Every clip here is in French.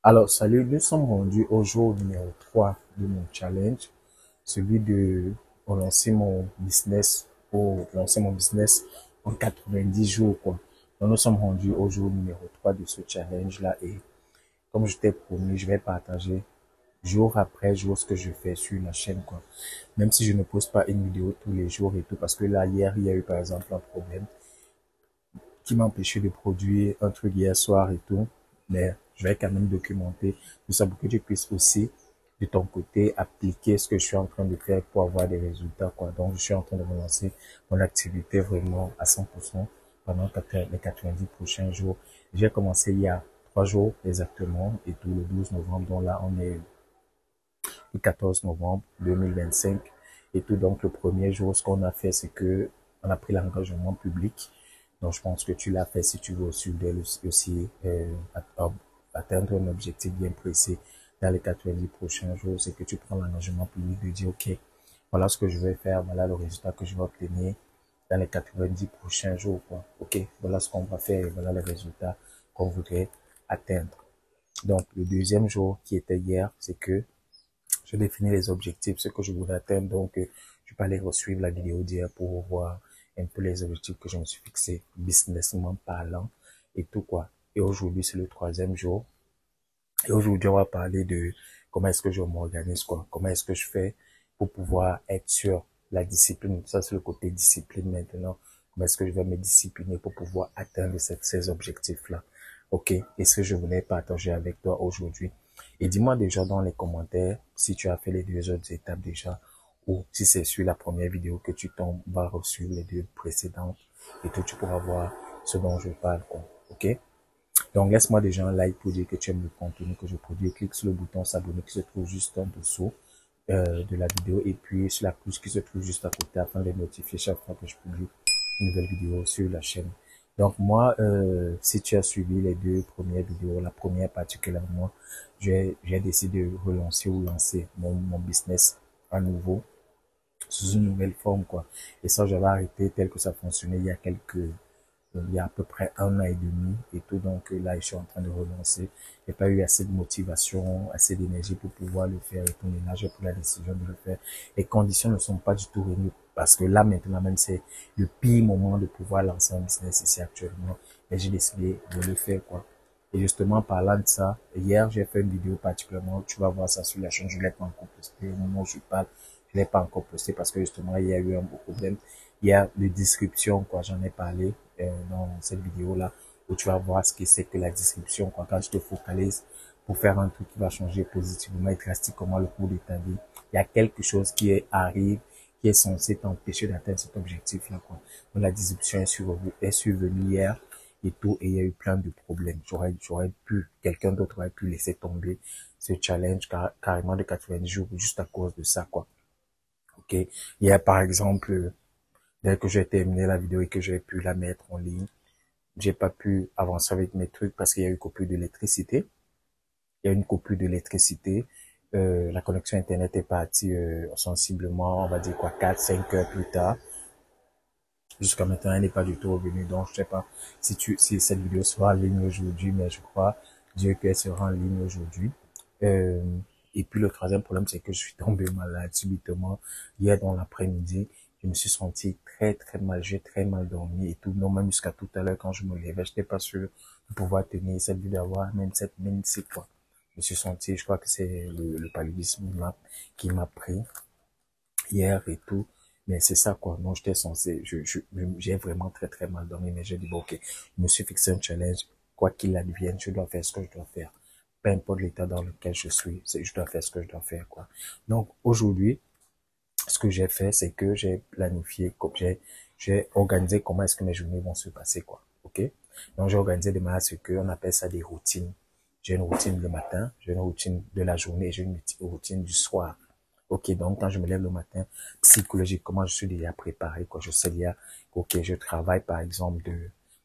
Alors, salut, nous sommes rendus au jour numéro 3 de mon challenge, celui de relancer mon business, pour lancer mon business en 90 jours, quoi. Donc, nous sommes rendus au jour numéro 3 de ce challenge-là et comme je t'ai promis, je vais partager jour après jour ce que je fais sur la chaîne, quoi. Même si je ne poste pas une vidéo tous les jours et tout, parce que là, hier, il y a eu par exemple un problème qui m'a empêché de produire un truc hier soir et tout. Mais je vais quand même documenter tout ça pour que tu puisses aussi, de ton côté, appliquer ce que je suis en train de faire pour avoir des résultats, quoi. Donc, je suis en train de relancer mon activité vraiment à 100% pendant les 90 prochains jours. J'ai commencé il y a 3 jours exactement et tout le 12 novembre. Donc là, on est le 14 novembre 2025 et tout. Donc, le premier jour, ce qu'on a fait, c'est que on a pris l'engagement public. Donc, je pense que tu l'as fait si tu veux aussi, atteindre un objectif bien précis dans les 90 prochains jours. C'est que tu prends l'engagement public de dire, OK, voilà ce que je vais faire, voilà le résultat que je vais obtenir dans les 90 prochains jours, quoi. OK, voilà ce qu'on va faire et voilà les résultats qu'on voudrait atteindre. Donc, le deuxième jour qui était hier, c'est que je définis les objectifs, ce que je voudrais atteindre. Donc, je peux aller suivre la vidéo d'hier pour voir un peu les objectifs que je me suis fixés, businessment parlant et tout, quoi. Et aujourd'hui, c'est le troisième jour. Et aujourd'hui, on va parler de comment est-ce que je m'organise, quoi. Comment est-ce que je fais pour pouvoir être sur la discipline. Ça, c'est le côté discipline maintenant. Comment est-ce que je vais me discipliner pour pouvoir atteindre ces objectifs-là. OK. Et ce que je voulais partager avec toi aujourd'hui. Et dis-moi déjà dans les commentaires si tu as fait les deux autres étapes déjà ou si c'est sur la première vidéo que tu tombes, va suivre les deux précédentes et tout, tu pourras voir ce dont je parle, quoi. OK? Donc, laisse-moi déjà un like pour dire que tu aimes le contenu que je produis. Clique sur le bouton s'abonner qui se trouve juste en dessous de la vidéo et puis sur la cloche qui se trouve juste à côté afin de notifier chaque fois que je publie une nouvelle vidéo sur la chaîne. Donc, moi, si tu as suivi les deux premières vidéos, la première particulièrement, j'ai décidé de relancer ou lancer mon business à nouveau sous une nouvelle forme, quoi. Et ça, j'avais arrêté tel que ça fonctionnait il y a à peu près 1 an et demi et tout. Donc là, je suis en train de relancer. J'ai pas eu assez de motivation, assez d'énergie pour pouvoir le faire et tout. Mais là, j'ai pris la décision de le faire. Les conditions ne sont pas du tout réunies parce que là, maintenant, même c'est le pire moment de pouvoir lancer un business ici actuellement. Et j'ai décidé de le faire, quoi. Et justement, parlant de ça, hier, j'ai fait une vidéo particulièrement, tu vas voir ça sur la chaîne, je l'ai pas encore posté. Au moment où je parle, je l'ai pas encore posté parce que justement, il y a eu un problème. Il y a de description, quoi, j'en ai parlé dans cette vidéo-là, où tu vas voir ce que c'est que la description, quoi. Quand tu te focalises pour faire un truc qui va changer positivement et drastiquement le cours de ta vie, il y a quelque chose arrive, qui est censé t'empêcher d'atteindre cet objectif-là, quoi. Donc, la description est survenue hier et tout, et il y a eu plein de problèmes. Quelqu'un d'autre aurait pu laisser tomber ce challenge carrément de 90 jours juste à cause de ça, quoi. OK. Il y a par exemple, dès que j'ai terminé la vidéo et que j'ai pu la mettre en ligne, j'ai pas pu avancer avec mes trucs parce qu'il y a eu coupure d'électricité. Il y a eu une coupure d'électricité. La connexion Internet est partie sensiblement, on va dire quoi, 4, 5 heures plus tard. Jusqu'à maintenant, elle n'est pas du tout revenue. Donc, je sais pas si cette vidéo sera en ligne aujourd'hui, mais je crois, Dieu qu'elle sera en ligne aujourd'hui. Euh, et puis, le troisième problème, c'est que je suis tombé malade subitement hier dans l'après-midi. Je me suis senti très, très mal. J'ai très mal dormi et tout. Non, même jusqu'à tout à l'heure, quand je me levais, j'étais pas sûr de pouvoir tenir cette vidéo, d'avoir même 7 minutes, c'est quoi. Je me suis senti, je crois que c'est le paludisme qui m'a pris hier et tout. Mais c'est ça, quoi. Non, j'étais censé, j'ai vraiment très, très mal dormi, mais j'ai dit, bon, ok, je me suis fixé un challenge. Quoi qu'il advienne, je dois faire ce que je dois faire. Peu importe l'état dans lequel je suis, je dois faire ce que je dois faire, quoi. Donc, aujourd'hui, ce que j'ai fait, c'est que j'ai planifié, j'ai organisé comment est-ce que mes journées vont se passer, quoi. OK? Donc, j'ai organisé de manière à ce qu'on appelle ça des routines. J'ai une routine le matin, j'ai une routine de la journée et j'ai une routine du soir. OK, donc quand je me lève le matin, psychologiquement, je suis déjà préparé, quoi. Je sais déjà, OK, je travaille par exemple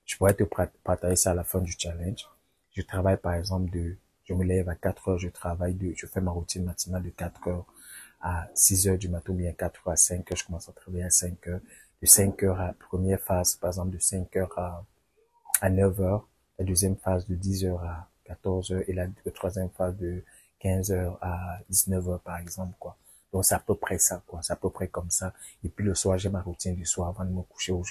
je pourrais te partager ça à la fin du challenge. Je travaille par exemple je me lève à 4 heures, je fais ma routine matinale de 4 heures à 6 heures du matin, ou bien 4 heures à 5 heures, je commence à travailler à 5 heures. De 5 heures à première phase, par exemple, de 5 heures à 9 heures. La deuxième phase de 10 heures à 14 heures et la troisième phase de 15 heures à 19 heures, par exemple, quoi. Donc, c'est à peu près ça, quoi. C'est à peu près comme ça. Et puis, le soir, j'ai ma routine du soir avant de me coucher où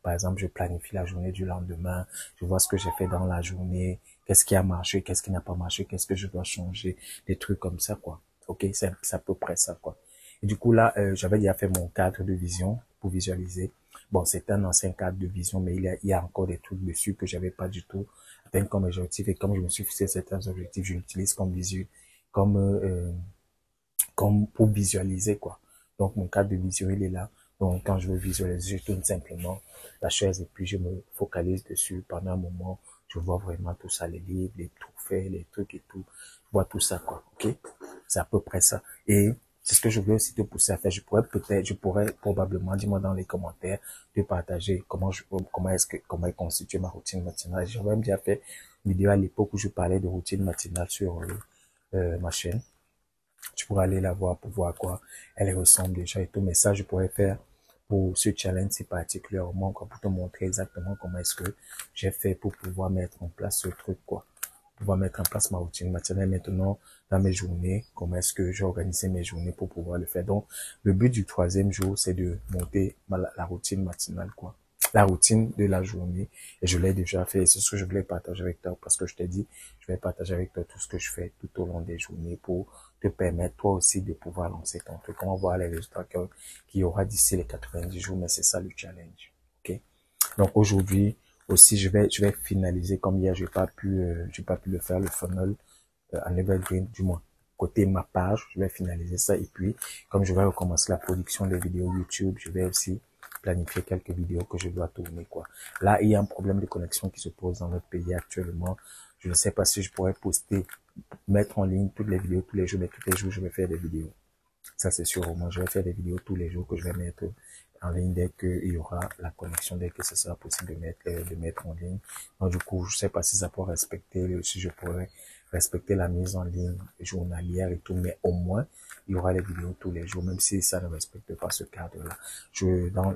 par exemple, je planifie la journée du lendemain. Je vois ce que j'ai fait dans la journée. Qu'est-ce qui a marché? Qu'est-ce qui n'a pas marché? Qu'est-ce que je dois changer? Des trucs comme ça, quoi. OK? C'est à peu près ça, quoi. Et du coup, là, j'avais déjà fait mon cadre de vision pour visualiser. Bon, c'est un ancien cadre de vision, mais il y a encore des trucs dessus que j'avais pas du tout atteint comme objectif. Et comme je me suis fixé certains objectifs, je l'utilise comme, euh, comme pour visualiser, quoi. Donc, mon cadre de vision, il est là. Donc, quand je veux visualiser, je tourne simplement la chaise et puis je me focalise dessus pendant un moment. Je vois vraiment tout ça, les livres, les trophées, les trucs et tout. Je vois tout ça, quoi. OK? C'est à peu près ça. Et c'est ce que je veux aussi te pousser à faire. Je pourrais probablement, dis-moi dans les commentaires, te partager comment est constituée ma routine matinale. J'ai même déjà fait une vidéo à l'époque où je parlais de routine matinale sur ma chaîne. Tu pourras aller la voir pour voir à quoi elle ressemble déjà et tout. Mais ça, je pourrais faire pour ce challenge-ci particulièrement, quoi, pour te montrer exactement comment est-ce que j'ai fait pour pouvoir mettre en place ce truc, quoi. Pouvoir mettre en place ma routine matinale maintenant dans mes journées, comment est-ce que j'ai organisé mes journées pour pouvoir le faire. Donc, le but du troisième jour, c'est de monter la routine matinale, quoi. La routine de la journée. Et je l'ai déjà fait. C'est ce que je voulais partager avec toi parce que je t'ai dit, je vais partager avec toi tout ce que je fais tout au long des journées pour te permettre toi aussi de pouvoir lancer ton truc. On va voir les résultats qu'il y aura d'ici les 90 jours, mais c'est ça le challenge. OK? Donc aujourd'hui aussi, je vais finaliser comme hier, j'ai pas pu le faire, le funnel en Evergreen, du moins côté ma page, je vais finaliser ça et puis comme je vais recommencer la production des vidéos YouTube, je vais aussi planifier quelques vidéos que je dois tourner, quoi. Là, il y a un problème de connexion qui se pose dans notre pays actuellement. Je ne sais pas si je pourrais mettre en ligne toutes les vidéos tous les jours, mais tous les jours, je vais faire des vidéos. Ça, c'est sûr. Moi, je vais faire des vidéos tous les jours que je vais mettre en ligne dès qu'il y aura la connexion, dès que ce sera possible de mettre en ligne. Donc, du coup, je sais pas si ça pourrait si je pourrais respecter la mise en ligne journalière et tout, mais au moins, il y aura les vidéos tous les jours, même si ça ne respecte pas ce cadre-là.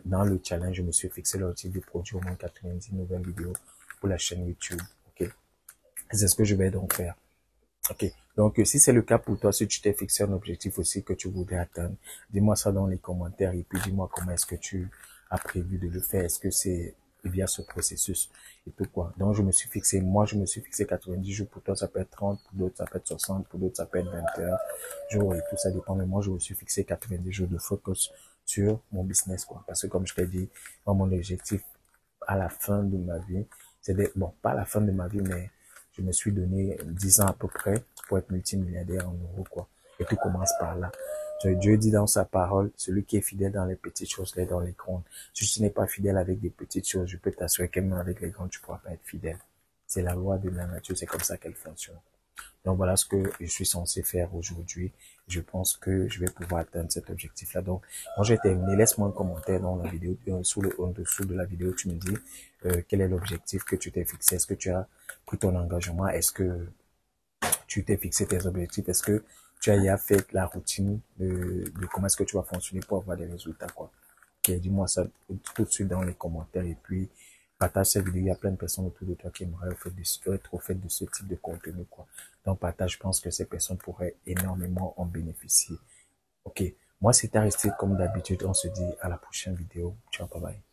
Dans le challenge, je me suis fixé l'objectif de produire au moins 90 nouvelles vidéos pour la chaîne YouTube. OK? C'est ce que je vais donc faire. OK. Donc, si c'est le cas pour toi, si tu t'es fixé un objectif aussi que tu voudrais atteindre, dis-moi ça dans les commentaires et puis dis-moi comment est-ce que tu as prévu de le faire. Est-ce que c'est via ce processus et tout, quoi. Donc, moi, je me suis fixé 90 jours. Pour toi, ça peut être 30, pour d'autres, ça peut être 60, pour d'autres, ça peut être 21 jours et tout, ça dépend. Mais moi, je me suis fixé 90 jours de focus sur mon business, quoi. Parce que comme je t'ai dit, moi, mon objectif à la fin de ma vie, bon, pas à la fin de ma vie, mais je me suis donné 10 ans à peu près pour être multimilliardaire en euros, quoi. Et tout commence par là. Dieu dit dans sa parole, celui qui est fidèle dans les petites choses, l'est dans les grandes. Si tu n'es pas fidèle avec des petites choses, je peux t'assurer que même avec les grandes, tu pourras pas être fidèle. C'est la loi de la nature, c'est comme ça qu'elle fonctionne. Donc voilà ce que je suis censé faire aujourd'hui. Je pense que je vais pouvoir atteindre cet objectif-là. Donc, moi j'ai terminé. Laisse-moi un commentaire dans la vidéo, en dessous de la vidéo, tu me dis quel est l'objectif que tu t'es fixé. Est-ce que tu as pris ton engagement? Est-ce que tu t'es fixé tes objectifs? Est-ce que tu as déjà fait la routine de comment est-ce que tu vas fonctionner pour avoir des résultats, quoi? Ok, dis-moi ça tout de suite dans les commentaires et puis partage cette vidéo. Il y a plein de personnes autour de toi qui aimeraient être au fait de ce type de contenu, quoi. Donc partage, je pense que ces personnes pourraient énormément en bénéficier. Ok, moi c'est Aristide comme d'habitude. On se dit à la prochaine vidéo. Ciao, bye bye.